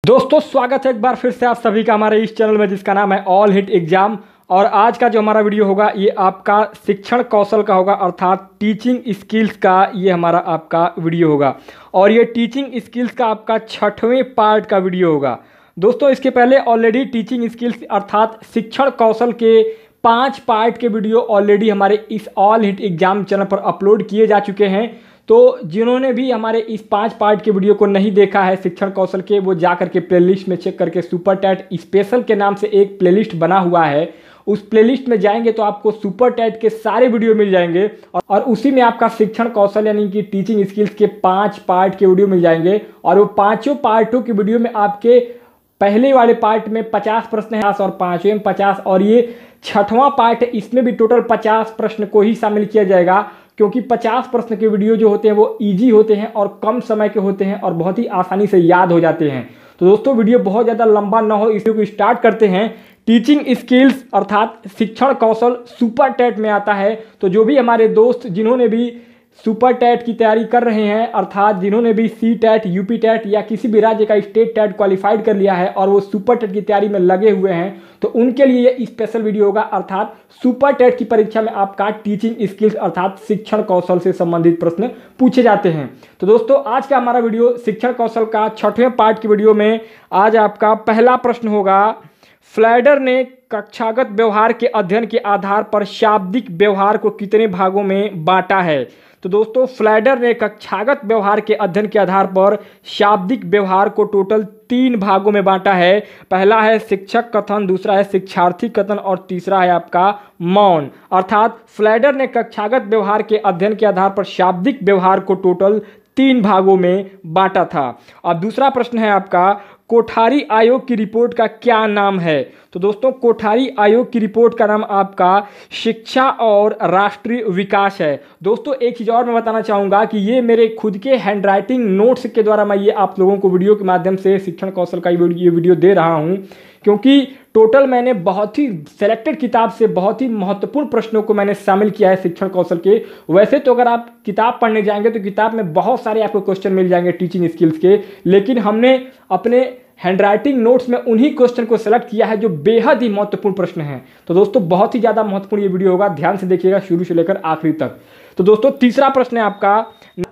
दोस्तों स्वागत है एक बार फिर से आप सभी का हमारे इस चैनल में जिसका नाम है ऑल हिट एग्जाम। और आज का जो हमारा वीडियो होगा ये आपका शिक्षण कौशल का होगा, अर्थात टीचिंग स्किल्स का ये हमारा आपका वीडियो होगा। और ये टीचिंग स्किल्स का आपका 6वें पार्ट का वीडियो होगा। दोस्तों इसके पहले ऑलरेडी टीचिंग स्किल्स अर्थात शिक्षण कौशल के 5 पार्ट के वीडियो ऑलरेडी हमारे इस ऑल हिट एग्जाम चैनल पर अपलोड किए जा चुके हैं। तो जिन्होंने भी हमारे इस 5 पार्ट के वीडियो को नहीं देखा है शिक्षण कौशल के, वो जा करके प्लेलिस्ट में चेक करके सुपर टैट स्पेशल के नाम से एक प्लेलिस्ट बना हुआ है, उस प्लेलिस्ट में जाएंगे तो आपको सुपर टैट के सारे वीडियो मिल जाएंगे। और उसी में आपका शिक्षण कौशल यानी कि टीचिंग स्किल्स के 5 पार्ट के वीडियो मिल जाएंगे। और वो 5 पार्टों के वीडियो में आपके पहले वाले पार्ट में 50 प्रश्न है और 5वें में 50, और ये 6वां पार्ट है, इसमें भी टोटल 50 प्रश्न को ही शामिल किया जाएगा। क्योंकि 50 प्रश्न के वीडियो जो होते हैं वो इजी होते हैं और कम समय के होते हैं और बहुत ही आसानी से याद हो जाते हैं। तो दोस्तों वीडियो बहुत ज़्यादा लंबा ना हो इसलिए स्टार्ट करते हैं। टीचिंग स्किल्स अर्थात शिक्षण कौशल सुपर टैट में आता है। तो जो भी हमारे दोस्त जिन्होंने भी सुपर टैट की तैयारी कर रहे हैं, अर्थात जिन्होंने भी सी टैट, यूपी टैट या किसी भी राज्य का स्टेट टैट क्वालिफाइड कर लिया है और वो सुपर टैट की तैयारी में लगे हुए हैं, तो उनके लिए ये स्पेशल वीडियो होगा। अर्थात सुपर टैट की परीक्षा में आपका टीचिंग स्किल्स अर्थात शिक्षण कौशल से संबंधित प्रश्न पूछे जाते हैं। तो दोस्तों आज का हमारा वीडियो शिक्षण कौशल का 6वें पार्ट की वीडियो में आज आपका पहला प्रश्न होगा, फ्लैडर ने कक्षागत व्यवहार के अध्ययन के आधार पर शाब्दिक व्यवहार को कितने भागों में बांटा है। तो दोस्तों फ्लैडर ने कक्षागत व्यवहार के अध्ययन के आधार पर शाब्दिक व्यवहार को टोटल 3 भागों में बांटा है। पहला है शिक्षक कथन, दूसरा है शिक्षार्थी कथन और तीसरा है आपका मौन। अर्थात फ्लैडर ने कक्षागत व्यवहार के अध्ययन के आधार पर शाब्दिक व्यवहार को टोटल 3 भागों में बांटा था। अब दूसरा प्रश्न है आपका, कोठारी आयोग की रिपोर्ट का क्या नाम है। तो दोस्तों कोठारी आयोग की रिपोर्ट का नाम आपका शिक्षा और राष्ट्रीय विकास है। दोस्तों एक चीज़ और मैं बताना चाहूँगा कि ये मेरे खुद के हैंडराइटिंग नोट्स के द्वारा मैं ये आप लोगों को वीडियो के माध्यम से शिक्षण कौशल का ये वीडियो दे रहा हूँ, क्योंकि टोटल मैंने बहुत ही सेलेक्टेड किताब से बहुत ही महत्वपूर्ण प्रश्नों को मैंने शामिल किया है शिक्षण कौशल के। वैसे तो अगर आप किताब पढ़ने जाएंगे तो किताब में बहुत सारे आपको क्वेश्चन मिल जाएंगे टीचिंग स्किल्स के, लेकिन हमने अपने हैंडराइटिंग नोट्स में उन्हीं क्वेश्चन को सेलेक्ट किया है जो बेहद ही महत्वपूर्ण प्रश्न हैं। तो दोस्तों बहुत ही ज़्यादा महत्वपूर्ण ये वीडियो होगा, ध्यान से देखिएगा शुरू से लेकर आखिरी तक। तो दोस्तों तीसरा प्रश्न है आपका,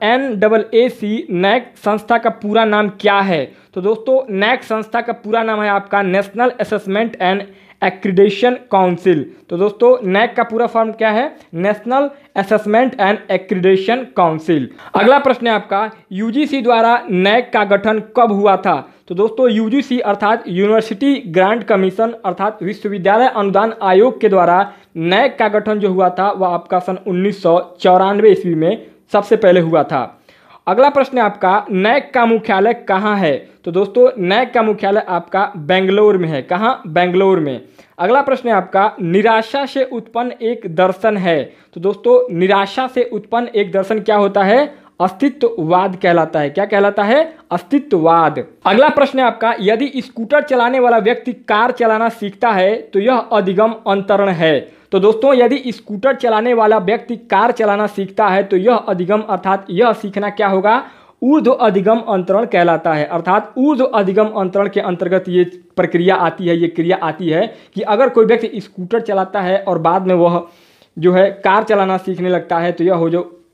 NAAC नैक संस्था का पूरा नाम क्या है। तो दोस्तों नैक संस्था का पूरा नाम है आपका national assessment and accreditation council. तो दोस्तों नैक का पूरा फॉर्म क्या है, national assessment and accreditation council. अगला प्रश्न है आपका, यूजीसी द्वारा नैक का गठन कब हुआ था। तो दोस्तों यूजीसी अर्थात यूनिवर्सिटी ग्रांट कमीशन अर्थात विश्वविद्यालय अनुदान आयोग के द्वारा नैक का गठन जो हुआ था वह आपका सन 1994 ईस्वी में सबसे पहले हुआ था। अगला प्रश्न है आपका, नैक का मुख्यालय कहाँ है। तो दोस्तों नैक का मुख्यालय आपका बेंगलोर में है। कहाँ, बेंगलोर में। अगला प्रश्न है आपका, निराशा से उत्पन्न एक दर्शन है। तो दोस्तों निराशा से उत्पन्न एक दर्शन क्या होता है, अस्तित्ववाद कहलाता है। क्या कहलाता है, अस्तित्ववाद। अगला प्रश्न है आपका, यदि स्कूटर चलाने वाला व्यक्ति कार चलाना सीखता है तो यह अधिगम अंतरण है। तो दोस्तों यदि स्कूटर चलाने वाला व्यक्ति कार चलाना सीखता है तो यह अधिगम अर्थात यह सीखना क्या होगा, ऊर्ध्व अधिगम अंतरण कहलाता है। अर्थात ऊर्ध्व अधिगम अंतरण के अंतर्गत ये प्रक्रिया आती है, ये क्रिया आती है कि अगर कोई व्यक्ति स्कूटर चलाता है और बाद में वह जो है कार चलाना सीखने लगता है तो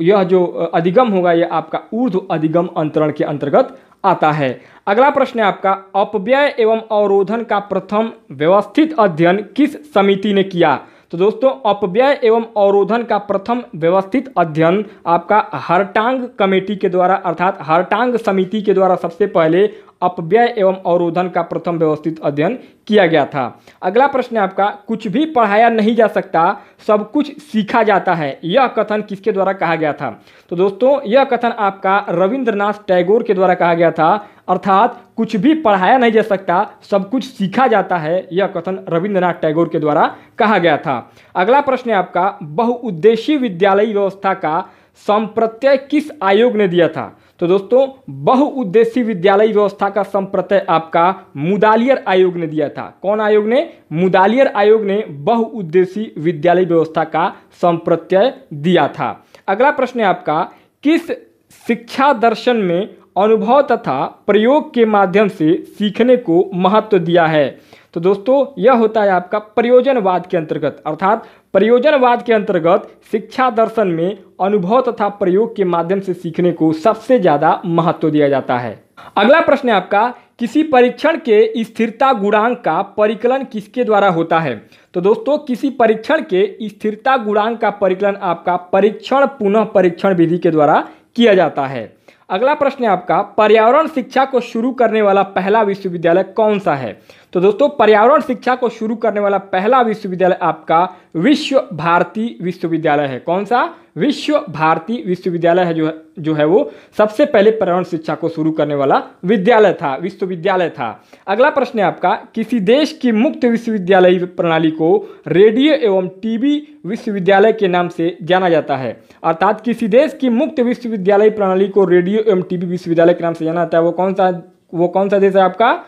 यह जो अधिगम होगा ये आपका ऊर्ध्व अधिगम अंतरण के अंतर्गत आता है। अगला प्रश्न है आपका, अपव्यय एवं अवरोधन का प्रथम व्यवस्थित अध्ययन किस समिति ने किया। तो दोस्तों अपव्यय एवं अवरोधन का प्रथम व्यवस्थित अध्ययन आपका हरटांग कमेटी के द्वारा अर्थात हरटांग समिति के द्वारा सबसे पहले अपव्यय एवं अवरोधन का प्रथम व्यवस्थित अध्ययन किया गया था। अगला प्रश्न है आपका, कुछ भी पढ़ाया नहीं जा सकता, सब कुछ सीखा जाता है, यह कथन किसके द्वारा कहा गया था। तो दोस्तों यह कथन आपका रविंद्रनाथ टैगोर के द्वारा कहा गया था। अर्थात कुछ भी पढ़ाया नहीं जा सकता, सब कुछ सीखा जाता है, यह कथन रविंद्रनाथ टैगोर के द्वारा कहा गया था। अगला प्रश्न है आपका, बहुउद्देशीय विद्यालयी व्यवस्था का संप्रत्यय किस आयोग ने दिया था। तो दोस्तों बहुउद्देशीय विद्यालयी व्यवस्था का संप्रत्यय आपका मुदालियर आयोग ने दिया था। कौन आयोग ने, मुदालियर आयोग ने बहुउद्देशीय विद्यालयी व्यवस्था का संप्रत्यय दिया था। अगला प्रश्न है आपका, किस शिक्षा दर्शन में अनुभव तथा प्रयोग के माध्यम से सीखने को महत्व दिया है। तो दोस्तों यह होता है आपका प्रयोजनवाद के अंतर्गत, अर्थात प्रयोजनवाद के अंतर्गत शिक्षा दर्शन में अनुभव तथा प्रयोग के माध्यम से सीखने को सबसे ज़्यादा महत्व दिया जाता है। अगला प्रश्न है आपका, किसी परीक्षण के स्थिरता गुणांक का परिकलन किसके द्वारा होता है? तो दोस्तों किसी परीक्षण के स्थिरता गुणांक का परिकलन आपका परीक्षण पुनः परीक्षण विधि के द्वारा किया जाता है। अगला प्रश्न है आपका, पर्यावरण शिक्षा को शुरू करने वाला पहला विश्वविद्यालय कौन सा है? तो दोस्तों पर्यावरण शिक्षा को शुरू करने वाला पहला विश्वविद्यालय आपका विश्व भारती विश्वविद्यालय है। कौन सा? विश्व भारती विश्वविद्यालय है जो है वो सबसे पहले पर्यावरण शिक्षा को शुरू करने वाला विश्वविद्यालय था। अगला प्रश्न है आपका, किसी देश की मुक्त विश्वविद्यालय प्रणाली को रेडियो एवं टीवी विश्वविद्यालय के नाम से जाना जाता है। अर्थात किसी देश की मुक्त विश्वविद्यालय प्रणाली को रेडियो एवं टीवी विश्वविद्यालय के नाम से जाना जाता है। वो कौन सा देश है आपका?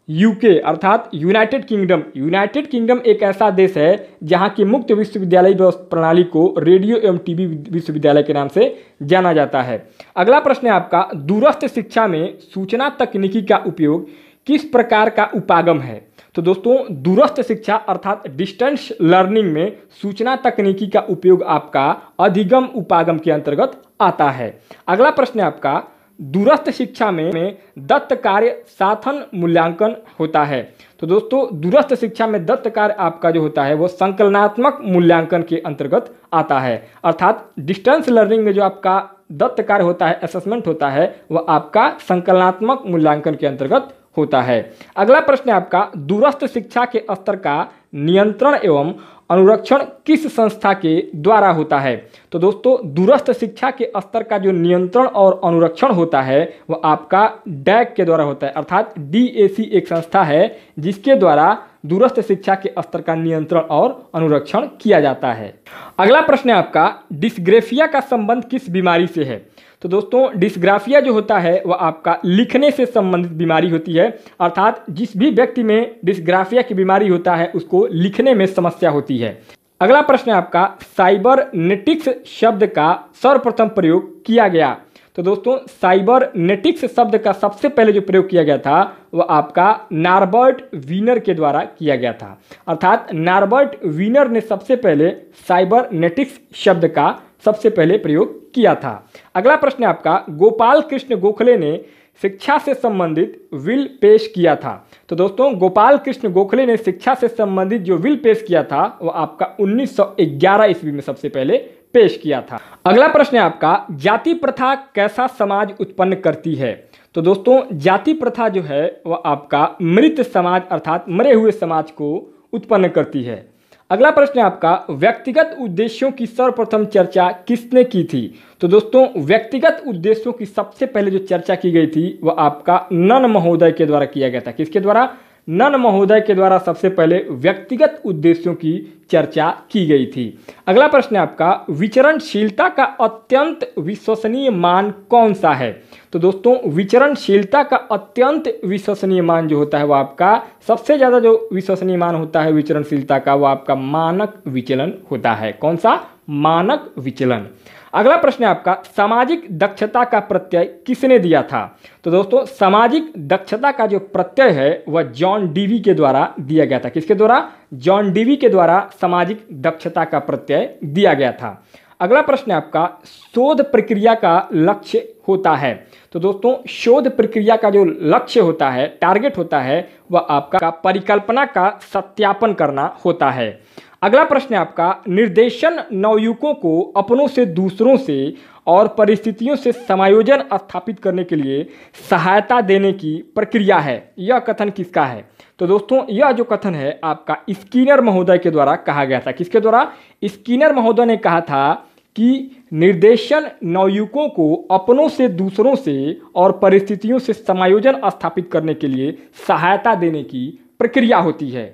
यूके, अर्थात यूनाइटेड किंगडम। यूनाइटेड किंगडम एक ऐसा देश है जहां की मुक्त विश्वविद्यालय प्रणाली को रेडियो एवं टीवी विश्वविद्यालय के नाम से जाना जाता है। अगला प्रश्न है आपका, दूरस्थ शिक्षा में सूचना तकनीकी का उपयोग किस प्रकार का उपागम है? तो दोस्तों दूरस्थ शिक्षा अर्थात डिस्टेंस लर्निंग में सूचना तकनीकी का उपयोग आपका अधिगम उपागम के अंतर्गत आता है। अगला प्रश्न है आपका, दूरस्थ शिक्षा में दत्त कार्य साधन मूल्यांकन होता है। तो दोस्तों दूरस्थ शिक्षा में दत्त कार्य आपका जो होता है वो संकलनात्मक मूल्यांकन के अंतर्गत आता है। अर्थात डिस्टेंस लर्निंग में जो आपका दत्त कार्य होता है, असेसमेंट होता है, वह आपका संकलनात्मक मूल्यांकन के अंतर्गत होता है। अगला प्रश्न है आपका, दूरस्थ शिक्षा के स्तर का नियंत्रण एवं अनुरक्षण किस संस्था के द्वारा होता है? तो दोस्तों दूरस्थ शिक्षा के स्तर का जो नियंत्रण और अनुरक्षण होता है वह आपका डैक के द्वारा होता है। अर्थात DAC एक संस्था है जिसके द्वारा दूरस्थ शिक्षा के स्तर का नियंत्रण और अनुरक्षण किया जाता है। अगला प्रश्न है आपका, डिस्ग्राफिया का संबंध किस बीमारी से है? तो दोस्तों डिस्ग्राफिया जो होता है वह आपका लिखने से संबंधित बीमारी होती है। अर्थात जिस भी व्यक्ति में डिस्ग्राफिया की बीमारी होता है उसको लिखने में समस्या होती है। अगला प्रश्न है आपका, साइबरनेटिक्स शब्द का सर्वप्रथम प्रयोग किया गया। तो दोस्तों साइबरनेटिक्स शब्द का सबसे पहले जो प्रयोग किया गया था वह आपका नॉर्बर्ट वीनर के द्वारा किया गया था। अर्थात नॉर्बर्ट वीनर ने सबसे पहले साइबरनेटिक्स शब्द का सबसे पहले प्रयोग किया था। अगला प्रश्न है आपका, गोपाल कृष्ण गोखले ने शिक्षा से संबंधित विल पेश किया था। तो दोस्तों गोपाल कृष्ण गोखले ने शिक्षा से संबंधित जो विल पेश किया था वह आपका 1911 ईस्वी में सबसे पहले पेश किया था। अगला प्रश्न है आपका, जाति प्रथा कैसा समाज उत्पन्न करती है? तो दोस्तों जाति प्रथा जो है वह आपका मृत समाज अर्थात मरे हुए समाज को उत्पन्न करती है। अगला प्रश्न है आपका, व्यक्तिगत उद्देश्यों की सर्वप्रथम चर्चा किसने की थी? तो दोस्तों व्यक्तिगत उद्देश्यों की सबसे पहले जो चर्चा की गई थी वह आपका नन महोदय के द्वारा किया गया था। किसके द्वारा? नन महोदय के द्वारा सबसे पहले व्यक्तिगत उद्देश्यों की चर्चा की गई थी। अगला प्रश्न है आपका, विचरणशीलता का अत्यंत विश्वसनीय मान कौन सा है? तो दोस्तों विचरणशीलता का अत्यंत विश्वसनीय मान जो होता है वह आपका सबसे ज़्यादा जो विश्वसनीय मान होता है विचरणशीलता का वह आपका मानक विचलन होता है। कौन सा? मानक विचलन। अगला प्रश्न है आपका, सामाजिक दक्षता का प्रत्यय किसने दिया था? तो दोस्तों सामाजिक दक्षता का जो प्रत्यय है वह जॉन डीवी के द्वारा दिया गया था। किसके द्वारा? जॉन डीवी के द्वारा सामाजिक दक्षता का प्रत्यय दिया गया था। अगला प्रश्न है आपका, शोध प्रक्रिया का लक्ष्य होता है। तो दोस्तों शोध प्रक्रिया का जो लक्ष्य होता है, टारगेट होता है, वह आपका परिकल्पना का सत्यापन करना होता है। अगला प्रश्न है आपका, निर्देशन नवयुवकों को अपनों से दूसरों से और परिस्थितियों से समायोजन स्थापित करने के लिए सहायता देने की प्रक्रिया है। यह कथन किसका है? तो दोस्तों यह जो कथन है आपका स्किनर महोदय के द्वारा कहा गया था। किसके द्वारा? स्किनर महोदय ने कहा था कि निर्देशन नवयुवकों को अपनों से दूसरों से और परिस्थितियों से समायोजन स्थापित करने के लिए सहायता देने की प्रक्रिया होती है।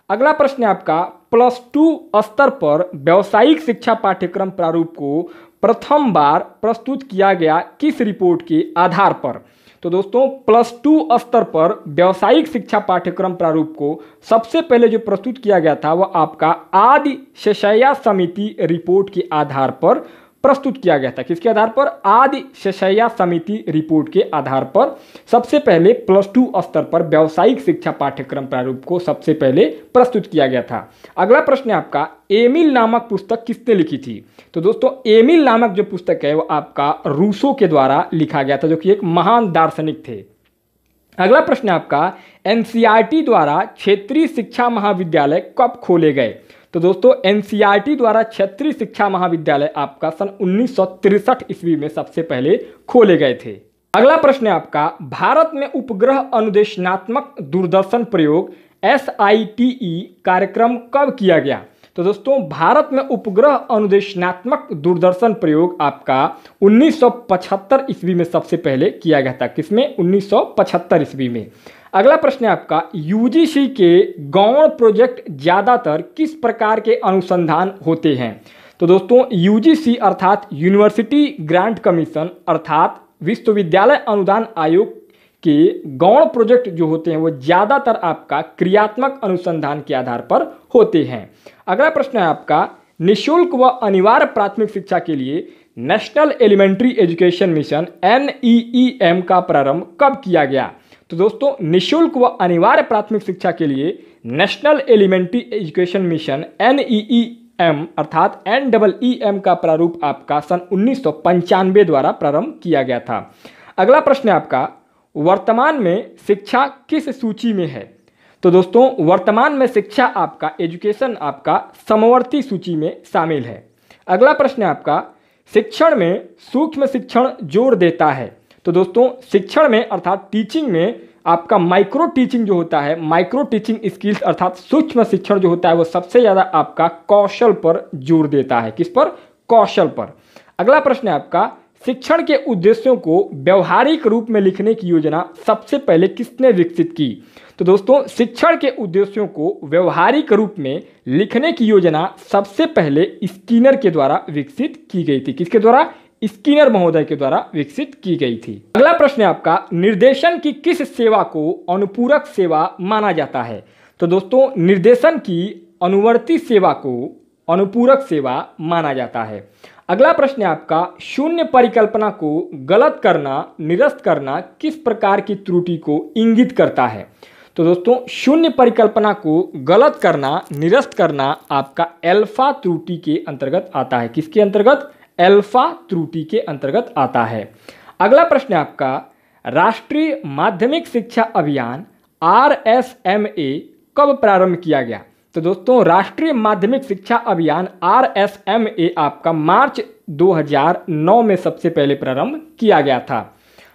अगला प्रश्न है आपका, +2 स्तर पर व्यावसायिक शिक्षा पाठ्यक्रम प्रारूप को प्रथम बार प्रस्तुत किया गया किस रिपोर्ट के आधार पर? तो दोस्तों +2 स्तर पर व्यावसायिक शिक्षा पाठ्यक्रम प्रारूप को सबसे पहले जो प्रस्तुत किया गया था वह आपका आदि शैया समिति रिपोर्ट के आधार पर प्रस्तुत किया गया था। किसके आधार पर? आदि शैया समिति रिपोर्ट के आधार पर सबसे पहले +2 स्तर पर व्यावसायिक शिक्षा पाठ्यक्रम प्रारूप को सबसे पहले प्रस्तुत किया गया था। अगला प्रश्न है आपका, एमिल नामक पुस्तक किसने लिखी थी? तो दोस्तों एमिल नामक जो पुस्तक है वो आपका रूसो के द्वारा लिखा गया था, जो कि एक महान दार्शनिक थे। अगला प्रश्न है आपका, एनसीईआरटी द्वारा क्षेत्रीय शिक्षा महाविद्यालय कब खोले गए? तो दोस्तों एनसीईआरटी द्वारा क्षेत्रीय शिक्षा महाविद्यालय आपका सन 1963 ईस्वी में सबसे पहले खोले गए थे। अगला प्रश्न है आपका, भारत में उपग्रह अनुदेशनात्मक दूरदर्शन प्रयोग SITE कार्यक्रम कब किया गया? तो दोस्तों भारत में उपग्रह अनुदेशनात्मक दूरदर्शन प्रयोग आपका 1975 ईस्वी में सबसे पहले किया गया था। किसमें? 1975 ईस्वी में। अगला प्रश्न है आपका, UGC के गौण प्रोजेक्ट ज़्यादातर किस प्रकार के अनुसंधान होते हैं? तो दोस्तों UGC अर्थात यूनिवर्सिटी ग्रांट कमीशन अर्थात विश्वविद्यालय अनुदान आयोग के गौण प्रोजेक्ट जो होते हैं वो ज़्यादातर आपका क्रियात्मक अनुसंधान के आधार पर होते हैं। अगला प्रश्न है आपका, निःशुल्क व अनिवार्य प्राथमिक शिक्षा के लिए national elementary education mission NEEM का प्रारंभ कब किया गया? तो दोस्तों निःशुल्क व अनिवार्य प्राथमिक शिक्षा के लिए national elementary education mission NEEM अर्थात NEEM का प्रारूप आपका सन 1995 द्वारा प्रारंभ किया गया था। अगला प्रश्न है आपका, वर्तमान में शिक्षा किस सूची में है? तो दोस्तों वर्तमान में शिक्षा आपका एजुकेशन आपका समवर्ती सूची में शामिल है। अगला प्रश्न है आपका, शिक्षण में सूक्ष्म शिक्षण जोर देता है? तो दोस्तों शिक्षण में अर्थात टीचिंग में आपका माइक्रो टीचिंग जो होता है, माइक्रो टीचिंग स्किल्स अर्थात सूक्ष्म शिक्षण जो होता है वो सबसे ज़्यादा आपका कौशल पर जोर देता है। किस पर? कौशल पर। अगला प्रश्न है आपका, शिक्षण के उद्देश्यों को व्यवहारिक रूप में लिखने की योजना सबसे पहले किसने विकसित की? तो दोस्तों शिक्षण के उद्देश्यों को व्यवहारिक रूप में लिखने की योजना सबसे पहले स्किनर के द्वारा विकसित की गई थी। किसके द्वारा? स्किनर महोदय के द्वारा विकसित की गई थी। अगला प्रश्न है आपका, निर्देशन की किस सेवा को अनुपूरक सेवा माना जाता है? तो दोस्तों निर्देशन की अनुवर्ती सेवा को अनुपूरक सेवा माना जाता है। अगला प्रश्न है आपका, शून्य परिकल्पना को गलत करना निरस्त करना किस प्रकार की त्रुटि को इंगित करता है? तो दोस्तों शून्य परिकल्पना को गलत करना निरस्त करना आपका अल्फा त्रुटि के अंतर्गत आता है। किसके अंतर्गत? अल्फा त्रुटि के अंतर्गत आता है। अगला प्रश्न है आपका, राष्ट्रीय माध्यमिक शिक्षा अभियान RSMA कब प्रारंभ किया गया? तो दोस्तों राष्ट्रीय माध्यमिक शिक्षा अभियान RSMA आपका मार्च 2009 में सबसे पहले प्रारंभ किया गया था।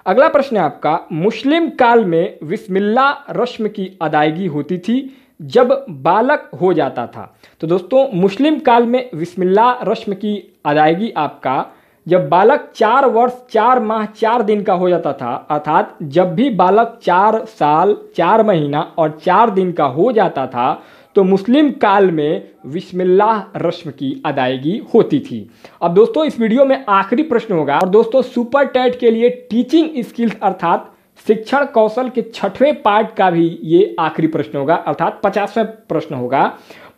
अगला प्रश्न है आपका, मुस्लिम काल में बिस्मिल्लाह रस्म की अदायगी होती थी जब बालक हो जाता था? तो दोस्तों मुस्लिम काल में बिस्मिल्लाह रस्म की अदायगी आपका जब बालक 4 वर्ष 4 माह 4 दिन का हो जाता था, अर्थात जब भी बालक 4 साल 4 महीना और 4 दिन का हो जाता था तो मुस्लिम काल में बिस्मिल्लाह रस्म की अदायगी होती थी। अब दोस्तों इस वीडियो में आखिरी प्रश्न होगा और दोस्तों सुपर टेट के लिए टीचिंग स्किल्स अर्थात शिक्षण कौशल के 6वें पार्ट का भी ये आखिरी प्रश्न होगा अर्थात 50वां प्रश्न होगा।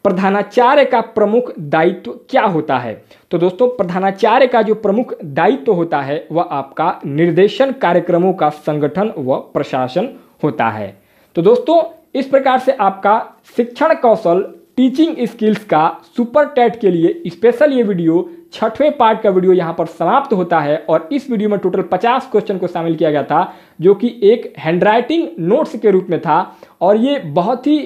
प्रधानाचार्य का प्रमुख दायित्व क्या होता है? तो दोस्तों प्रधानाचार्य का जो प्रमुख दायित्व होता है वह आपका निर्देशन कार्यक्रमों का संगठन व प्रशासन होता है। तो दोस्तों इस प्रकार से आपका शिक्षण कौशल टीचिंग स्किल्स का सुपर टेट के लिए स्पेशल ये वीडियो 6वें पार्ट का वीडियो यहाँ पर समाप्त होता है। और इस वीडियो में टोटल 50 क्वेश्चन को शामिल किया गया था जो कि एक हैंडराइटिंग नोट्स के रूप में था और ये बहुत ही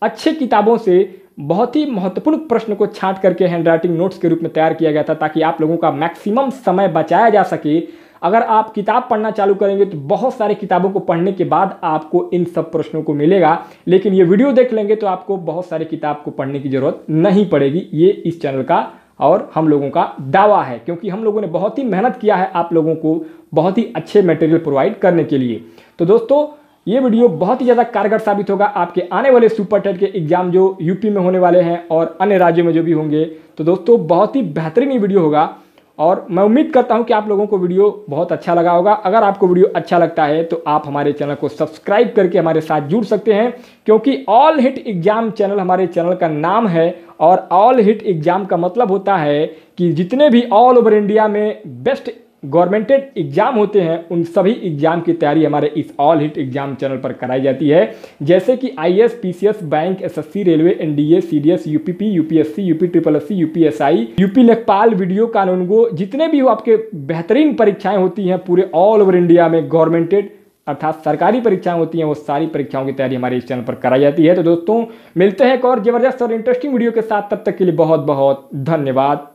अच्छे किताबों से बहुत ही महत्वपूर्ण प्रश्न को छांट करके हैंडराइटिंग नोट्स के रूप में तैयार किया गया था ताकि आप लोगों का मैक्सिमम समय बचाया जा सके। अगर आप किताब पढ़ना चालू करेंगे तो बहुत सारे किताबों को पढ़ने के बाद आपको इन सब प्रश्नों को मिलेगा, लेकिन ये वीडियो देख लेंगे तो आपको बहुत सारे किताब को पढ़ने की जरूरत नहीं पड़ेगी। ये इस चैनल का और हम लोगों का दावा है क्योंकि हम लोगों ने बहुत ही मेहनत किया है आप लोगों को बहुत ही अच्छे मटेरियल प्रोवाइड करने के लिए। तो दोस्तों ये वीडियो बहुत ही ज़्यादा कारगर साबित होगा आपके आने वाले सुपर टेट के एग्जाम जो यूपी में होने वाले हैं और अन्य राज्यों में जो भी होंगे। तो दोस्तों बहुत ही बेहतरीन ये वीडियो होगा और मैं उम्मीद करता हूं कि आप लोगों को वीडियो बहुत अच्छा लगा होगा। अगर आपको वीडियो अच्छा लगता है तो आप हमारे चैनल को सब्सक्राइब करके हमारे साथ जुड़ सकते हैं क्योंकि ऑल हिट एग्जाम चैनल हमारे चैनल का नाम है और ऑल हिट एग्जाम का मतलब होता है कि जितने भी ऑल ओवर इंडिया में बेस्ट गवर्नमेंटेड एग्जाम होते हैं उन सभी एग्जाम की तैयारी हमारे इस ऑल हिट एग्जाम चैनल पर कराई जाती है। जैसे कि IAS, PCS, bank, SSC, railway, NDA, CDS, UPP, UPSC, UP triple SC, UPSI, UP लेखपाल, वीडियो कानून गो, जितने भी आपके बेहतरीन परीक्षाएं होती हैं पूरे ऑल ओवर इंडिया में गवर्नमेंटेड अर्थात सरकारी परीक्षाएं होती हैं, वो सारी परीक्षाओं की तैयारी हमारे इस चैनल पर कराई जाती है। तो दोस्तों मिलते हैं एक और जबरदस्त और इंटरेस्टिंग वीडियो के साथ, तब तक के लिए बहुत बहुत धन्यवाद।